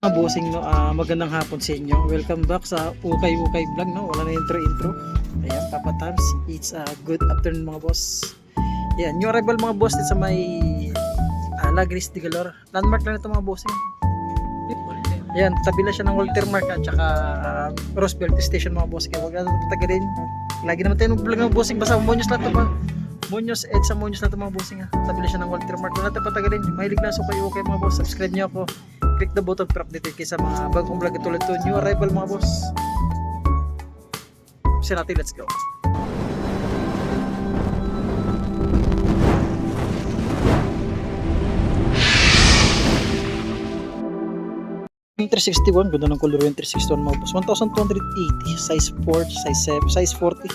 Mga bossing no, magandang hapon sa inyo. Welcome back sa Ukay Ukay Vlog no. Wala na intro. Ayan, Papa Tams. It's a good afternoon mga boss. Ayan, new arrival mga boss dito sa may Lagris de Galor. Landmark lang ito mga bossing. Ayan, tabi lang siya ng Walter Mark at saka Roosevelt Station mga boss. Kaya wag na tagalin. Lagi naman tayo vlog mga bossing. Basta Muñoz lang ito ba? Muñoz, Edsa Muñoz lang ito mga bossing. Tabi lang siya ng Walter Mark. Wala tayo patagalin. Mahilig na so kayo okay mga boss. Subscribe niyo ako. Click the button para update kayo sa mga bagong vlog tulad to. New arrival mga boss. Kasi natin, let's go. Yung 361, ganda ng color yung 361 mga boss. 1,280, size 4, size 7, size 40.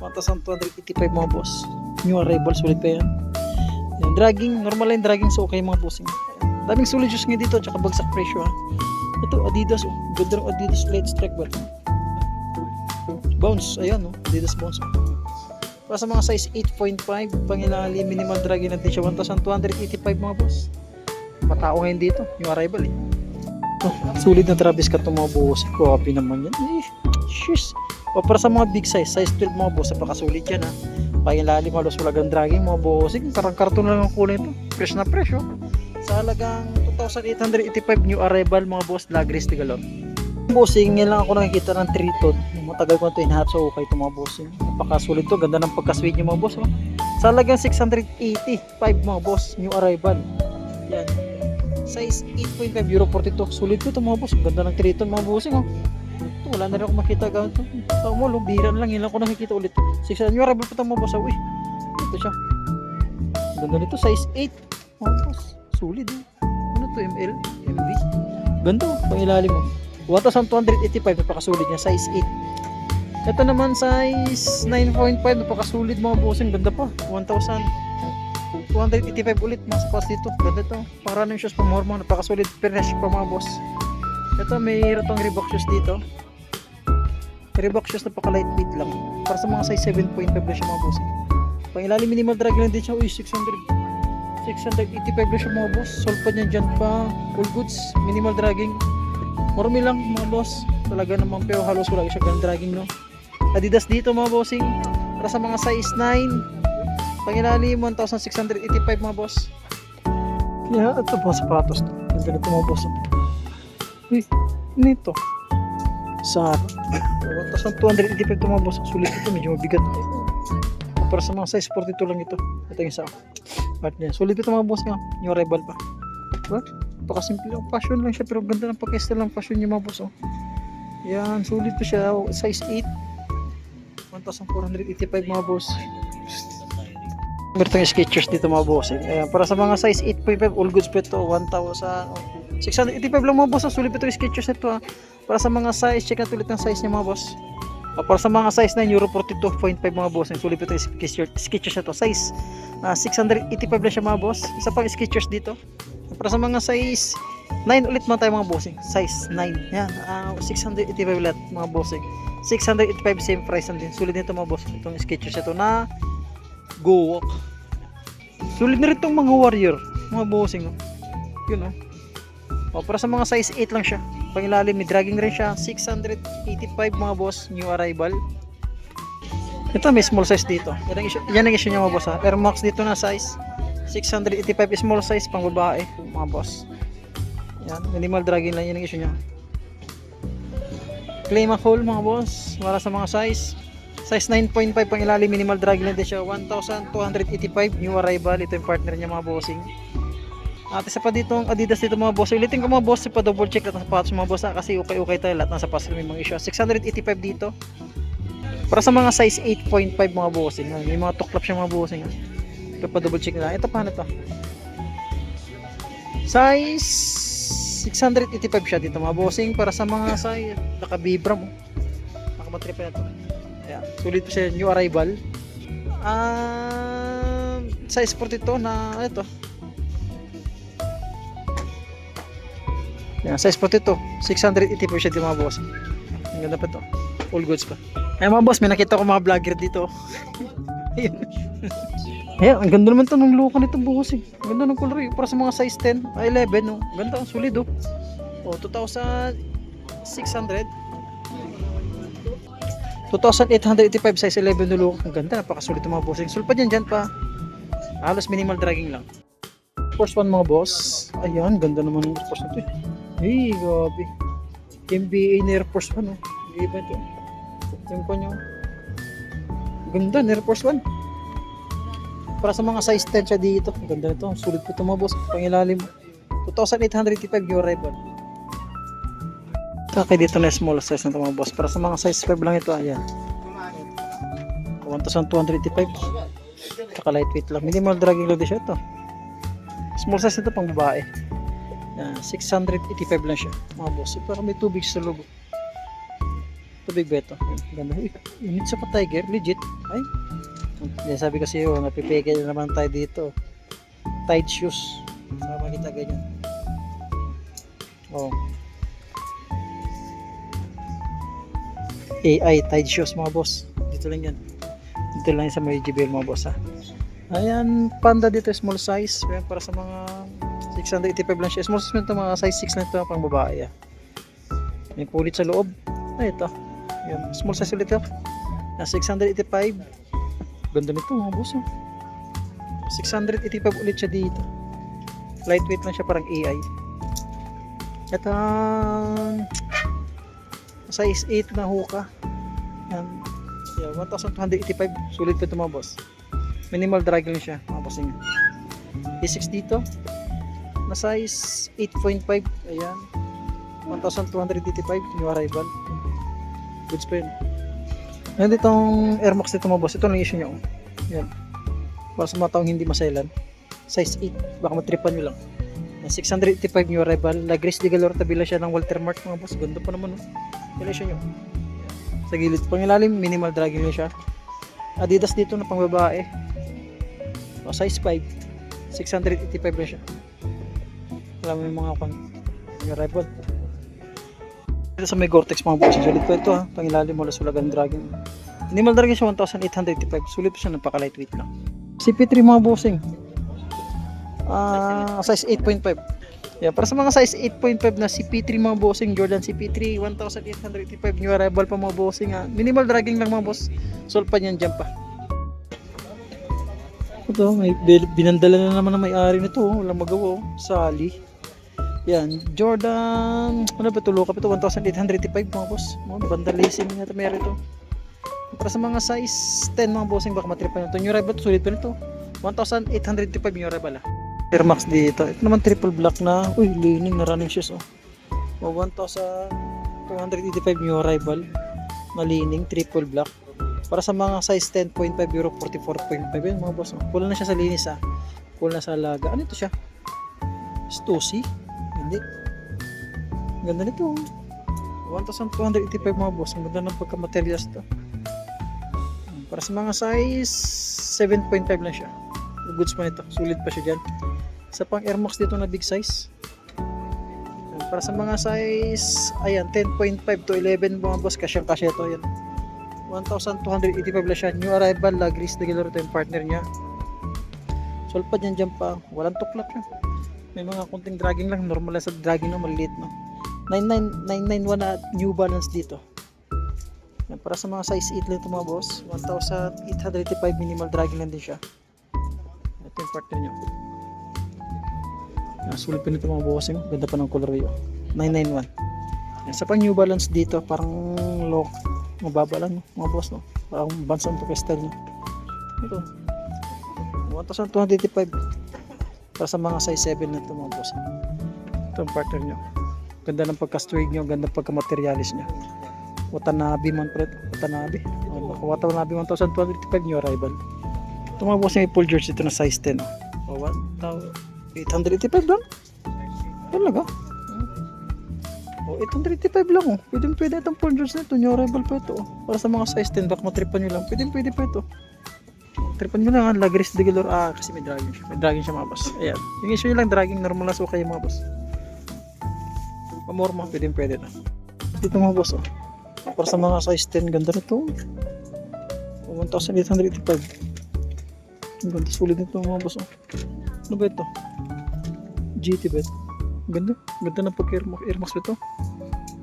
1,285 mga boss. New arrival, sulit pa yan. Yan, dragging, normal line dragging, so okay mga bossing. Daming solid shoes nga dito, tsaka bagsak presyo ha. Ito, Adidas oh. Ganda ng Adidas Light Strike ba ito? Bounce, ayan oh. Adidas Bounce oh. Para sa mga size 8.5, pangilalim, minimal dragging natin siya, 1,285 mga boss. Matao ngayon dito, yung arrival eh. Oh, sulit na Travis ka itong mga boss. Copy naman yan eh. Shish. O para sa mga big size 12 mga boss, napakasulit yan ha. Pangilalim, halos wala gang dragging mga boss. Parang karton lang ang kulay ito. Fresh na fresh oh. Sa halagang 2,885 new arrival mga boss, Lagris de Galor. Bossing, ngayon lang ako nakikita ng Triton. Matagal ko ito hinahat sa ukay ito mga bossing. Napakasulit to, ganda ng pagka-sweet niya mga boss. Oh. Sa halagang 685 mga boss, new arrival. Yan. Size 8.5 euro 42. Sulit ko ito mga boss. Ganda ng Triton mga bossing. Oh. Ito, wala na rin ako makita ganito. Sa mall, biran lang. Yun lang ko nakikita ulit. 6 new arrival pa ito mga boss. Uy, ito siya. Ganda nito, size 8 mga boss. Sulit eh. Ano to? ML? MV? Ganda oh. Pangilalim mo. 1,285. Napakasulit niya. Size 8. Ito naman size 9.5. Napakasulit mga bossing. Ganda pa. 1,285 ulit. Mas pas dito. Ganda to. Para ng shoes pang hormone. Napakasulit. Fresh pa mga boss. Ito may ratong Reebok shoes dito. Reebok shoes napaka-lightweight lang. Para sa mga size 7.5 na siya mga bossing. Pangilalim minimal drag lang din siya. Uy, 685 lang siya mga boss. Solve pa niya dyan pa. All goods. Minimal dragging. Marami lang mga boss. Talaga naman pero halos wala siya gan dragging no. Adidas dito mga bossing. Para sa mga size 9. Pangilalim 1,685 mga boss. Yeah, ito po sapatos. Ganda nito mga boss. Uy, nito. Sa 1,285 ito mga boss. Sulit ito. Medyo mabigat. Para sa mga size 42 lang ito. Ito yung sa part niya. Sulit ito mga boss nga. Yung arrival pa. What? Pakasimple lang. Fashion lang siya. Pero ganda ng pagkestel lang fashion niya mga boss. Oh. Yan. Sulit pa siya. Size 8. 1,485 mga boss. Meron Skechers dito mga boss. Ayan. Para sa mga size 8.5 all goods pa ito. 1,685 lang mga boss. Sulit pa ito yung Skechers ito ha. Para sa mga size. Check natin ulit ang size niya mga boss. Para sa mga size 9 euro 42.5 mga boss. Sulit pa ito yung Skechers ito. Size 685 lang siya mga boss. Isa pang Skechers dito. Para sa mga size 9 ulit mga tayo mga bossing. Size 9. Yan. 685 ulit mga bossing. 685 same price lang din. Sulit nito mga boss. Itong Skechers ito na Go Walk. Sulit na rin itong mga Warrior. Mga bossing. Oh. Yun oh. Para sa mga size 8 lang siya. Pangilalim may dragging rin siya. 685 mga boss. New arrival. Ito may small size dito. Yan ang issue niya mga boss ha. Air Max dito na size 685 small size pang babae mga boss. Yan, minimal dragging lang yan ang issue niya. Claim a hole mga boss. Para sa mga size 9.5 pang ilalim minimal dragging lang din siya. 1,285 new arrival. Ito yung partner niya mga bossing. At isa pa dito ang Adidas dito mga boss. Ulitin ko mga boss pa double check lahat ng sapatos mga boss ha. Kasi okay tayo lahat ng sapatos may mga issue. 685 dito. Para sa mga size 8.5 mga bossing. May mga tuklap siya mga bossing. Ito pa double check nila. Ito paano to? Size 685 siya dito mga bossing. Para sa mga size naka-vibram mo. Nakabatrip na ito. Ayan. Sulit pa siya. New arrival. Size 42 na ito. Ayan. Size 42. 685 siya dito mga bossing. Ang ganda pa ito. All goods pa. Ayan mga boss, may nakita ko mga vlogger dito. Ayan. Ayan, ang ganda naman to ng look nito boss eh. Ang ganda ng color eh. Para sa mga size 10, 11 no. Ganda, solid oh. O, 2,600. 2,885 size 11 dulo. Ang ganda, napakasulit ng mga bossing. Sulpad yan dyan pa. Halos minimal dragging lang. First one mga boss. Ayan, ganda naman ng Air Force na ito eh. Hey, grabe. MBA na Air Force 1 oh. Iba ito. Yung ko nyo. Ganda, Air Force 1. Para sa mga size 10 siya dito. Ang ganda nito. Sulit po ito mga boss. Pangilalim. 2,885 yung arrival. Kaya dito na small size na ito mga boss. Para sa mga size 5 lang ito. Ayan. 1,285. Saka lightweight lang. Minimal dragging load siya ito. Small size ito pang babae. Yan, 685 lang siya mga boss. Pero may tubig sa loob. Tubig ba ito? Ganda. Unit sa pa Tiger. Legit. Ay. Yan, sabi kasi yun. Napipigil naman tayo dito. Tide shoes. Sama kita ganyan. Oh. AI Tide shoes mga boss. Dito lang yan. Dito lang sa may JBL mga boss ha. Ayan, Panda dito small size. Ayan, para sa mga 685 lang siya. Small size nito mga size 6 na ito pang babae. May pulit sa loob. Ay ito. Ayan, small size ulit ito. Na 685. Ganda nito mga boss. 685 ulit siya dito. Lightweight lang siya parang AI. Ito size 8 na hoka. Ayan. Yeah, 1,285. Sulit pa ito mga boss. Minimal drag lang siya mga bossing. A6 dito na size 8.5. Ayan, 1,285 new arrival. Goods pa yun. Ayan ditong Air Max dito mga boss. Ito lang issue nyo. Ayan, para sa mga taong hindi maselan. Size 8, baka matripan nyo lang. 685 new arrival. Lagris de Galor, tabila siya ng Walter Mark mga boss. Ganda pa naman Yan issue nyo. Sa gilid pang ilalim, minimal dragging lang siya. Adidas dito na pang babae. Size 5, 685 lang siya. Alam mo yung mga yung rifle. Dito sa may Gore-Tex mga boss, sulit pa ito ha. Pangilalim mo, sulagan dragging. Minimal dragging siya 1,885. Sulit pa siya, napaka lightweight lang. CP3 mga bossing. Size 8.5. Yeah, para sa mga size 8.5 na CP3 mga bossing, Jordan CP3 1,885 new arrival pa mga bossing ha. Minimal dragging lang mga boss. Sulpan yan dyan pa. Ito, may binandala na naman ng may-ari nito. Walang magawa. Sali. Yan. Jordan. Ano ba ito? Look up ito. 1,885 mga boss. Vandalism na ito. Meron ito. Para sa mga size 10 mga bossing, baka matripan ito. New arrival. Sulit pa nito. 1,885 new arrival. Air Max dito. Ito naman triple black na. Uy, leaning na running shoes. 1,285 new arrival. Na leaning. Triple black. Para sa mga size 10.5 euro 44.5 yun mga boss. Kulang na siya sa linis kulang na sa alaga. Ano ito siya? Stussy? Hindi. Ganda nito. 1,285 mga boss. Ang ganda ng pagka-materials to. Para sa mga size 7.5 lang siya. Goods pa nito. Sulit pa siya dyan. Sa pang Air Max dito na big size. Para sa mga size ayan 10.5 to 11 mga boss. Kasya ito yan. 1,285 lang siya. New arrival, Lagris de Galor, ito yung partner niya. Sulpad yan dyan pa. Walang tuklap siya. May mga kunting dragging lang. Normal lang sa dragging na maliliit. No? 991 na New Balance dito. Yan, para sa mga size 8 lang ito mga boss. 1,885 minimal dragging lang din siya. Ito yung partner niya. Sulit pa nito mga boss. Ganda pa ng color yun. 991. Yan, sa pang New Balance dito, parang low. Mababa lang mga boss no. Parang bansang to style no. Ito 1,285 para sa mga size 7 na ito mga boss. Ito ang partner nyo. Ganda ng pagka-string nyo, ganda ng pagka-materialis nyo. Watanabe man po ito. Watanabe 1,285 new arrival. Ito mga boss yung full jersey ito na size 10 no. 1,885 lang. Talaga? 835 lang Pwede itong full jersey na ito. New arrival pa ito para sa mga size 10. Baka matripan nyo lang. Pwede pa ito. Tripan nyo lang Lagris de Galor. Kasi may dragging siya. May dragging siya mga boss. Ayan. Yung issue nyo lang dragging. Normal na suka yung mga boss. Pamorma. Pwede na. Dito mga boss para sa mga size 10. Ganda na ito. 1,885. Ang ganda. Sulit nito mga boss. Ano ba ito? GT ba ito? Ganda. Ganda na pag-Air Max ito.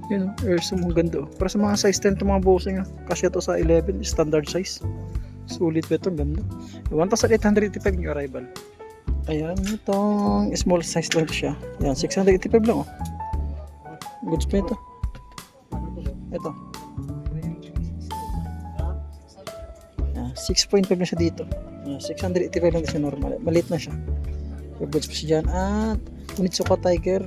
Yun, Air Zoom. Ang ganda. Para sa mga size 10 ito mga bossing. Kasi ito sa 11, standard size. Sulit pa ito. Ang ganda. 1,885 yung arrival. Ayan, itong small size lang siya. Ayan, 685 lang. Goods pa ito. Ito. 6.5 na siya dito. 685 lang siya normal. Maliit na siya. Goods pa siya dyan. At Onitsuka Tiger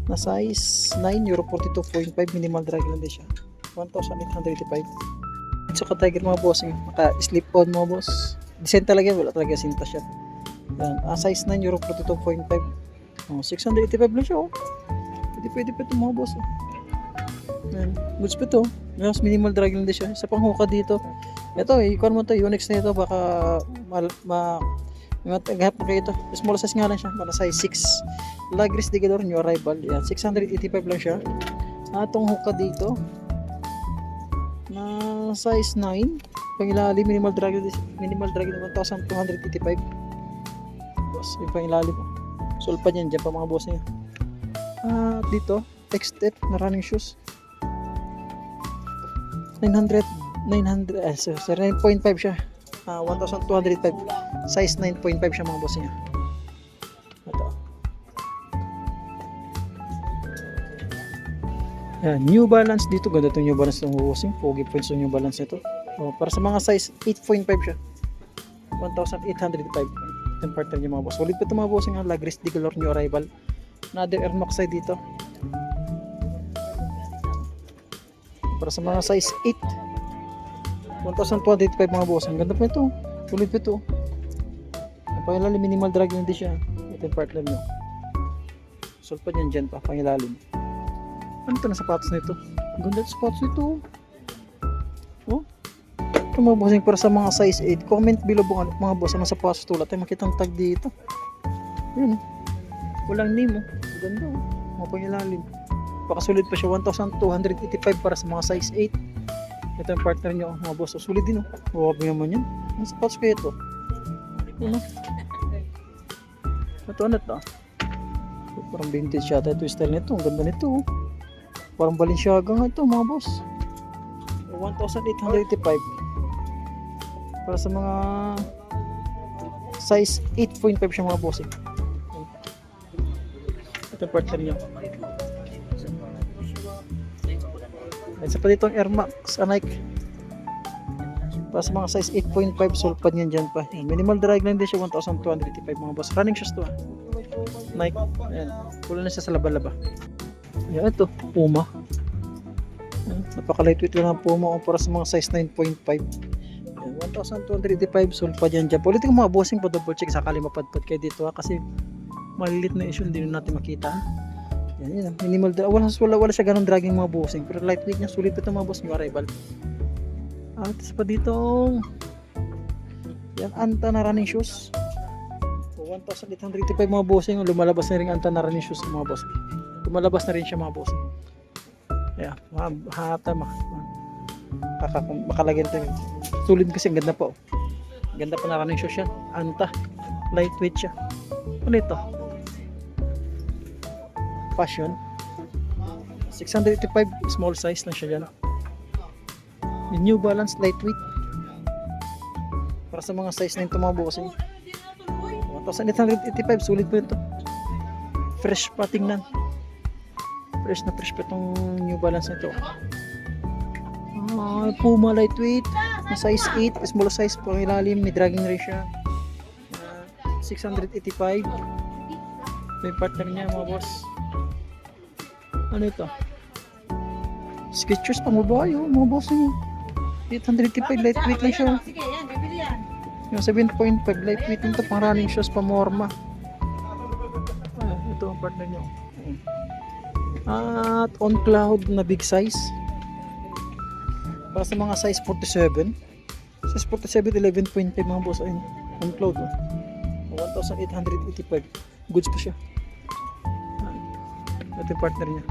na size 9, Euro 42.5, minimal drag lang din siya. 1,885. Onitsuka Tiger mga boss. Naka-slip on mga boss. Decent talaga. Wala talaga sinta siya. Yan. Size 9, Euro 42.5. 685 lang siya. Pwede pa ito mga boss. Yan. Goods pa ito. Mas minimal drag lang din siya. Sa panghuka dito. Ito, ikuan mo ito, Unix na ito, baka maghahap mo kayo ito. Small size nga lang siya, para size 6. Lagris Digador, new arrival. Yan, 685 lang siya. Itong hookah dito, na size 9, pangilalim, minimal drag na 1,285. Boss, yung pangilalim. Sulpa niyan, dyan pa mga boss niya. Dito, X-Step na running shoes. 9.5 siya. 1,205. Size 9.5 siya mga boss niya. Ito. Yan, New Balance dito. Ganda itong New Balance ng bossing. Pogi points yung New Balance nito. Para sa mga size 8.5 siya. 1,805. Yung partner niya mga boss. Ulit pa ito mga bossing. Lagris Dicolor new arrival. Another Air Max side dito. Para sa mga size 8. 1,285 mga boss. Ang ganda pa ito. Tuloy pa ito. Ang pangilalim, minimal drag lang din siya. Ito yung partner nyo. Sulpa niyan dyan pa, pangilalim. Ano ito na sapatos nito? Ang ganda ito sapatos nito. Oh. Ito mga bossing para sa mga size 8. Comment below mga boss ang sapatos ito. Wala tayong makitang tag dito. Yun. Walang name. Ang ganda. Mga pangilalim. Pakasulit pa siya. 1,285 para sa mga size 8. Ito yung partner nyo mga boss. Sulit din. Huwag naman yan. Ang sapatos ko ito. Ito ano ito? Parang vintage yata ito yung style nito. Ang ganda nito. Parang Balenciaga nga ito mga boss. 1,885 para sa mga size 8.5 siya mga boss. Ito yung partner nyo. Isa pa dito ang Air Max Nike. Para sa mga size 8.5, sulpad niyan dyan pa. Minimal drag lang din siya, 1,285 mga boss. Running shoes to Nike. Ayan. Pula na siya sa laba-laba. Ayan, ito. Puma. Napaka-lightweight lang ang Puma para sa mga size 9.5. 1,285, sulpad yan dyan. Ulit yung mga bossing pa double check sakali mapadpad kayo dito kasi malilit na issue hindi natin makita. Yan, minimal wala siya ganong dragging mga bossing pero lightweight niya, sulit pa ito mga boss, new arrival. At isa pa dito yan, Anta na running shoes. 1,885 mga bossing. Lumalabas na rin Anta na running shoes mga boss. Lumalabas na rin siya mga bossing. Ayan, makalagyan tayo. Sulit kasi, ang ganda pa. Ganda pa na running shoes yan. Anta, lightweight siya. Ano ito? Fashion 685, small size lang siya dyan. Yung New Balance lightweight para sa mga size na ito mga bossing. 1,885, sulit po ito. Fresh pa tingnan. Fresh na fresh pa itong New Balance nito. Puma lightweight na size 8, small size po ilalim, may dragging rin siya. 685. May partner niya mga boss. Ano ito? Skechers pang babae mga boss niyo. 885 lightweight lang siya. Yung 7.5 lightweight nito pang running shoes pa Morma. Ito ang partner niyo. At On Cloud na big size. Para sa mga size 47. Size 47 11.5 mga boss ayun. On Cloud. 1,885. Goods pa siya. Ito yung partner niya.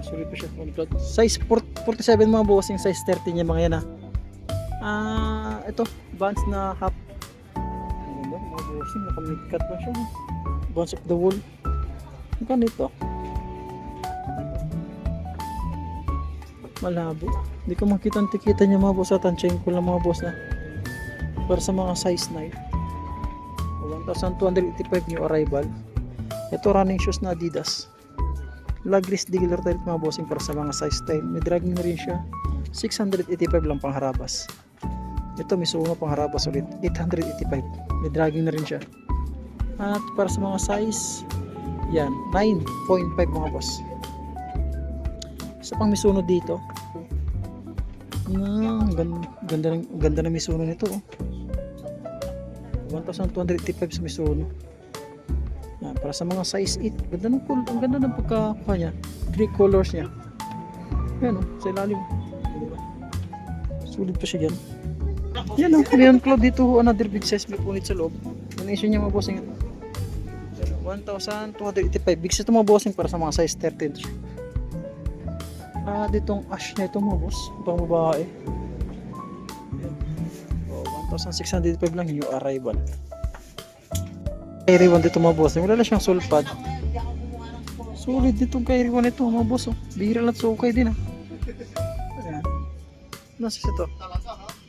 Sulit pa siya. Size 47 mga bossing. Size 30 niya mga yan ito. Vans na half. Mga bossing. Nakamikat pa siya. Vans of the Wall. Magkano ito? Malabo. Hindi ko makita ang tikita niya mga boss. Tansyahin ko lang mga boss na. Para sa mga size 9. 1,285 new arrival. Ito running shoes na Adidas. Lagris dealer tayo mga bossing para sa mga size 10. May dragging na rin siya. 685 lang pang harabas. Ito may sumo pang harabas ulit. 885. May dragging na rin siya. At para sa mga size, yan, 9.5 mga boss. Isa pang Mizuno dito. Ganda ng Mizuno nito. 1,285 sa Mizuno. Yan, para sa mga size 8. Ang ganda ng pagkakapa niya. 3 colors niya. Yan sa ilalim. Sulit pa siya dyan. Yan Leon Cloud dito. Another big size may punit sa loob. Yung issue niya mga bossing ito. 1,285. Big size ito mga bossing para sa mga size 13. Ditong ash na ito mga boss. Pang babae. 1,605 lang yung arrival. Kay Riwan dito mga boss. Wala na siyang sulpad. Sulit ditong kay Riwan ito mga boss. Bihira lang so okay din Ayan. Nasa ito.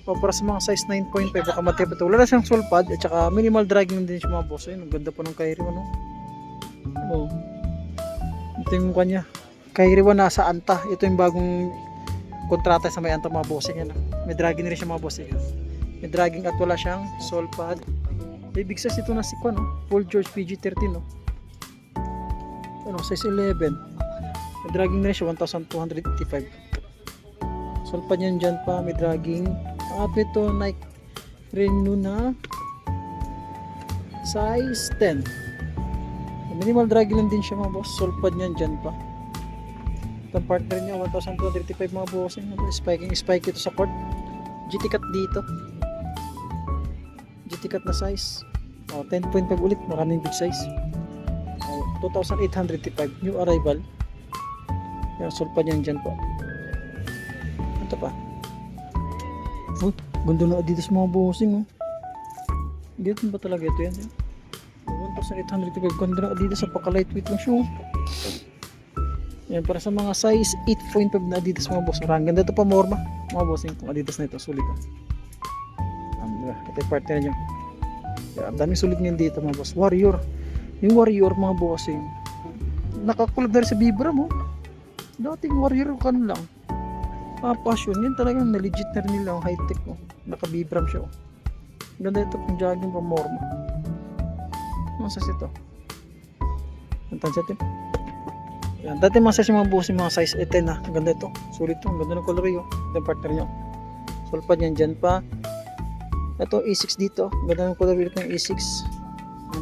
Para sa mga size 9.5 baka matipid ito. Wala na siyang sulpad at saka minimal dragging din siya mga boss. Ayun, ang ganda po ng kay Riwan. Ito yung kanya. Kay Riwan nasa Anta. Ito yung bagong kontrata sa may Anta mga bossing. May dragging rin siya mga bossing. May dragging at wala siyang sole pad. May big size ito na si Kwan, Paul George PG-13 size 11. May dragging na rin siya 1,285. Sole pad niyan dyan pa, may dragging. At ito Nike Renew na size 10. Minimal dragging lang din siya mga boss. Sole pad niyan dyan pa. Itong partner niya 1,235 mga boss. Spike ito sa court. GT cut dito. GT cut na size. 10.5 ulit. Maraming big size. 2,855 new arrival. Yung sulpa niyan dyan po. Ito pa. Ganda na Adidas mga bossing. Dito ba talaga ito yan? 1,855. Ganda na Adidas. Paka lightweight lang siya. Yan para sa mga size 8.5 na Adidas mga boss. Ganda ito pa Morma. Mga bossing itong Adidas na ito. Sulit. Ito yung partner nyo. Ang daming sulit ngayon dito mga boss. Warrior. Yung Warrior mga bossing. Nakakulab na rin sa Vibram dating Warrior kan lang. Passion. Yan talagang na-legit na rin nila. High tech Naka-Vibram siya. Ganda ito pang jogging pa Morma. Masas ito. Ang tansya ito. Yan. Dati masas yung mga bossing mga size 10 Ang ganda ito. Sulit ito. Ang ganda ng color yun. Ito yung partner nyo. Sulpad yan dyan pa. Ito A6 dito. Ganda ng color ulit ng A6.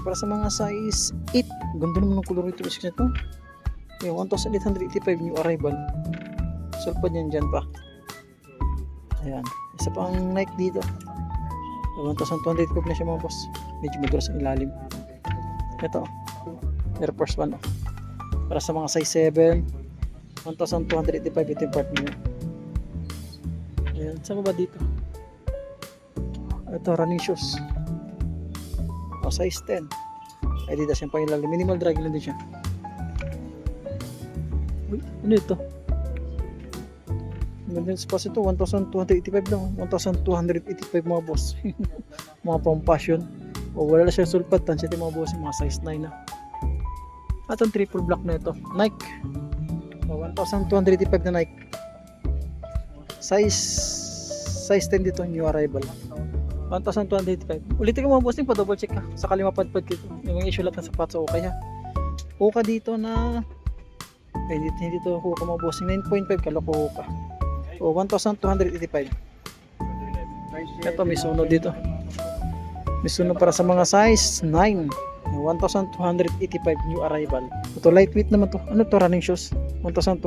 Para sa mga size 8. Ganda naman ng color ito A6 nito. Yung 1,885 new arrival. Sulpad yan dyan pa. Ayan. Isa pang Nike dito. 1,285 na siya mga boss. Medyo madulas ang ilalim. Ito. Air Force 1. Para sa mga size 7. 1,285 ito yung part niya. Ayan. Saan ba dito? Ito running shoes. Size 10. Adidas yung pangilalim. Minimal dragging lang din siya. Uy, ano ito? Ganda sa pas ito. 1,285 lang. 1,285 mga boss. Mga pang passion. Wala na siya sulpat. Tansya mga boss. Mga size 9 na. At ang triple block na ito. Nike. 1,285 na Nike. Size 10 dito. New arrival. 1,285. Ulitin ko mga bossing pa double check sakali mapadpad dito. Yung mga issue lahat ng sapatos o kaya. Hoka dito na hindi dito hoka mga bossing 9.5 kaloko hoka. 1,285. Ito Mizuno dito. Mizuno para sa mga size 9. 1,285 new arrival. Ito lightweight naman to. Ano to running shoes? 1,285.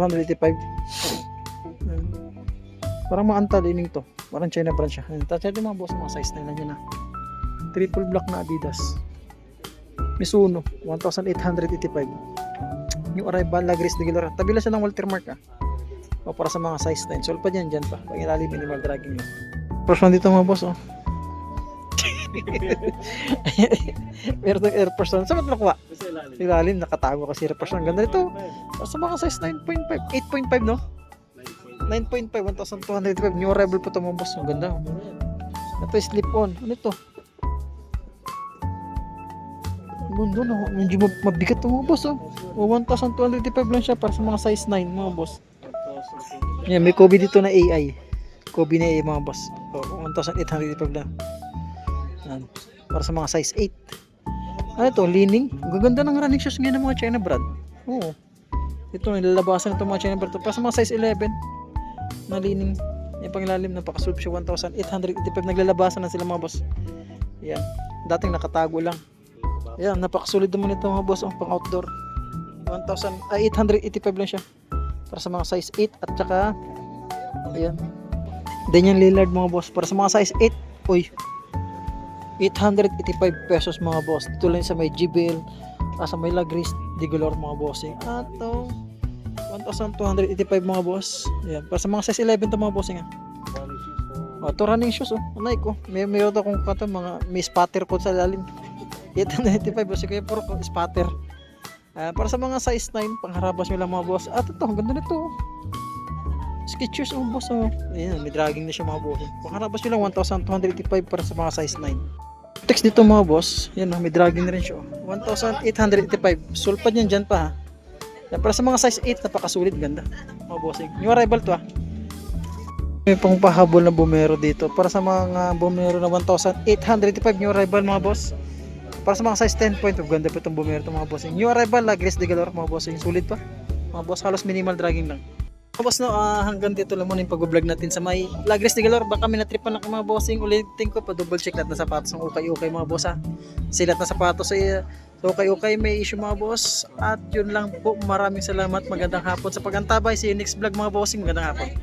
Parang maantalining to. Parang China brand siya. Tatay mga boss, mga size na yan Triple block na Adidas. Mizuno, 1,885. New arrival, Lagris de Gilora. Tabi lang siya ng Walter Mark para sa mga size 10. Sulpad yan dyan pa. Pag ilalim minimal dragging yun. First one dito mga boss Meron tayong Air Force 1. Saan mo ito nakuha? Kasi ilalim. Ilalim, nakatago kasi Air Force 1. Ganda nito. Para sa mga size 9.5. 8.5 no? 9.5, 1,285. New arrival po ito mga boss. Ang ganda. Ito is slip on. Ano ito? Mundo no, medyo mabigat ito mga boss. 1,285 lang siya para sa mga size 9 mga boss. Yan, may Kobe dito na AI. Kobe na AI mga boss. 1,885 lang. Yan. Para sa mga size 8. Ano ito? Leaning. Ang gaganda ng running shoes ngayon ng mga China brand. Oo. Ito, nilalabasan ito mga China brand. Para sa mga size 11 na leaning. Yung pangilalim, napakasulp siya. 1,885. Naglalabasan na sila mga boss. Yan. Dating nakatago lang. Yan, napakasolid naman ito mga boss. Pang outdoor. 885 lang siya. Para sa mga size 8 at saka ayan. Daniel Lillard mga boss. Para sa mga size 8. Uy. 885 pesos mga boss. Dito lang sa may GBL. Sa may Lagris de Golor mga bossing. At to 1,285 mga boss. Ayan. Para sa mga size 11 to mga bossing. Ito running shoes. Anay ko. Mayroon akong kato mga may spatter po sa lalim. 895 kasi kaya puro spatter. Para sa mga size 9, pangharabas nyo lang mga boss. At ito, ang ganda nito. Skechers boss. Ayan, may dragging na siya mga boss. Pangharabas nyo lang 1,285 para sa mga size 9. Text dito mga boss. Yan, may dragging na rin siya. 1,885. Sulpad yan dyan pa. Para sa mga size 8, napakasulit. Ganda. Mga bossing. New arrival to. May pang pahabol na bumero dito. Para sa mga bumero na 1,885 new arrival mga boss. Para sa mga size 10.5, ganda pa itong bumero itong mga bossing. New arrival, Lagris de Galor mga bossing. Sulit pa. Mga boss, halos minimal dragging lang. Mga boss, no, hanggang dito lang muna yung pag-vlog natin sa may Lagris de Galor. Baka may natripan na mga bossing. Ulitin ko, pa-double check lahat na sapatos ng ukay-ukay mga boss ha. Silat na sapatos sa ukay-ukay, may issue mga boss. At yun lang po, maraming salamat. Magandang hapon sa pagantabay. See you next vlog mga bossing. Magandang hapon.